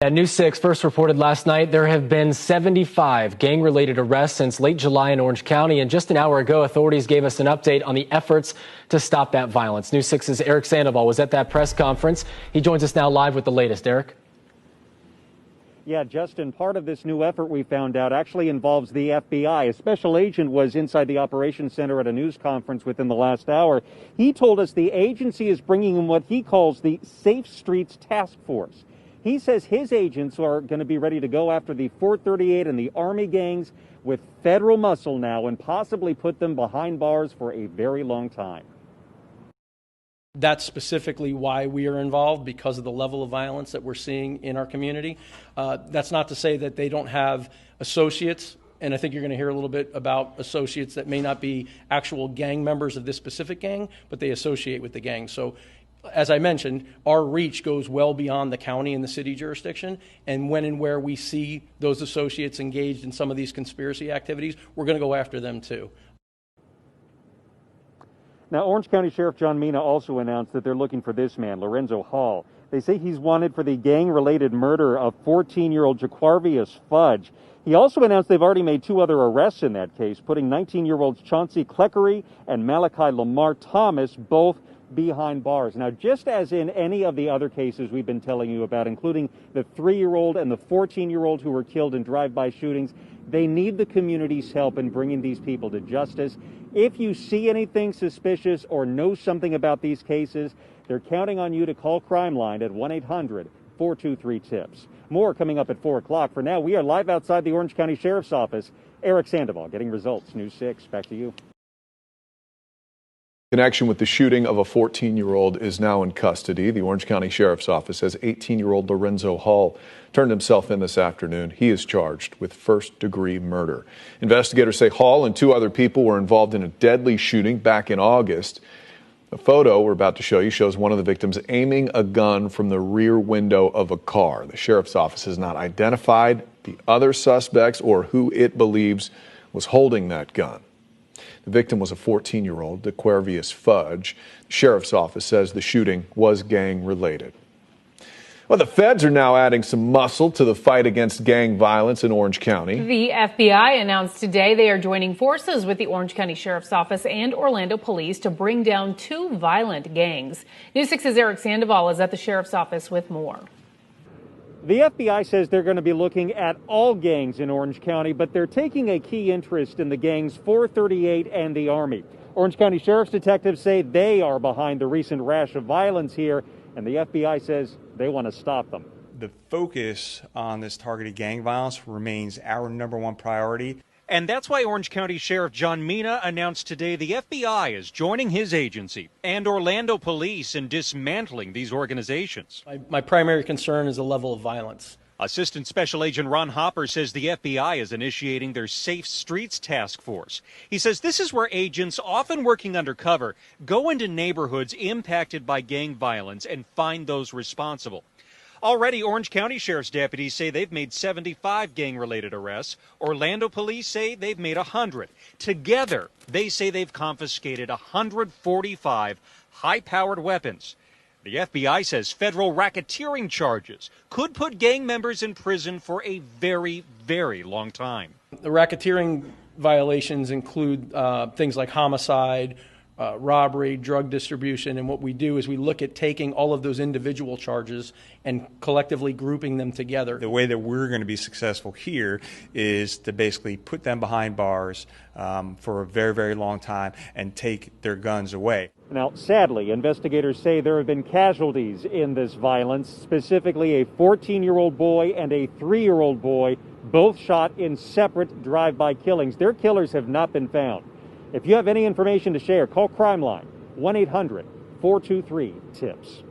News 6 first reported last night there have been 75 gang-related arrests since late July in Orange County, and just an hour ago authorities gave us an update on the efforts to stop that violence. News 6's Eric Sandoval was at that press conference. He joins us now live with the latest. Eric? Yeah, Justin, part of this new effort we found out actually involves the FBI. A special agent was inside the operations center at a news conference within the last hour. He told us the agency is bringing in what he calls the Safe Streets Task Force. He says his agents are going to be ready to go after the 438 and the Army gangs with federal muscle now and possibly put them behind bars for a very long time. That's specifically why we are involved, because of the level of violence that we're seeing in our community. That's not to say that they don't have associates, and I think you're going to hear a little bit about associates that may not be actual gang members of this specific gang, but they associate with the gang. So, as I mentioned, our reach goes well beyond the county and the city jurisdiction, and when and where we see those associates engaged in some of these conspiracy activities, we're going to go after them too. Now, Orange County Sheriff John Mina also announced that they're looking for this man, Lorenzo Hall. They say he's wanted for the gang-related murder of 14-year-old Jaquarvius Fudge. He also announced they've already made 2 other arrests in that case, putting 19-year-olds Chauncey Cleckery and Malachi Lamar Thomas both behind bars. Now, just as in any of the other cases we've been telling you about, including the 3-year-old and the 14-year-old who were killed in drive-by shootings, they need the community's help in bringing these people to justice. If you see anything suspicious or know something about these cases, they're counting on you to call Crime Line at 1-800-423-TIPS. More coming up at 4 o'clock. For now, we are live outside the Orange County Sheriff's Office. Eric Sandoval getting results. News 6, back to you. Connection with the shooting of a 14-year-old is now in custody. The Orange County Sheriff's Office says 18-year-old Lorenzo Hall turned himself in this afternoon. He is charged with first-degree murder. Investigators say Hall and 2 other people were involved in a deadly shooting back in August. The photo we're about to show you shows one of the victims aiming a gun from the rear window of a car. The Sheriff's Office has not identified the other suspects or who it believes was holding that gun. The victim was a 14-year-old, Jaquarvius Fudge. The Sheriff's Office says the shooting was gang-related. Well, the feds are now adding some muscle to the fight against gang violence in Orange County. The FBI announced today they are joining forces with the Orange County Sheriff's Office and Orlando Police to bring down 2 violent gangs. News 6's Eric Sandoval is at the Sheriff's Office with more. The FBI says they're going to be looking at all gangs in Orange County, but they're taking a key interest in the gangs 438 and the Army. Orange County Sheriff's detectives say they are behind the recent rash of violence here, and the FBI says they want to stop them. The focus on this targeted gang violence remains our #1 priority. And that's why Orange County Sheriff John Mina announced today the FBI is joining his agency and Orlando Police in dismantling these organizations. My primary concern is the level of violence. Assistant Special Agent Ron Hopper says the FBI is initiating their Safe Streets Task Force. He says this is where agents, often working undercover, go into neighborhoods impacted by gang violence and find those responsible. Already, Orange County Sheriff's deputies say they've made 75 gang-related arrests. Orlando Police say they've made 100. Together, they say they've confiscated 145 high-powered weapons. The FBI says federal racketeering charges could put gang members in prison for a very, very long time. The racketeering violations include things like homicide, robbery, drug distribution, and what we do is we look at taking all of those individual charges and collectively grouping them together. The way that we're going to be successful here is to basically put them behind bars for a very, very long time and take their guns away. Now, sadly, investigators say there have been casualties in this violence, specifically a 14-year-old boy and a 3-year-old boy, both shot in separate drive-by killings. Their killers have not been found. If you have any information to share, call Crime Line, 1-800-423-TIPS.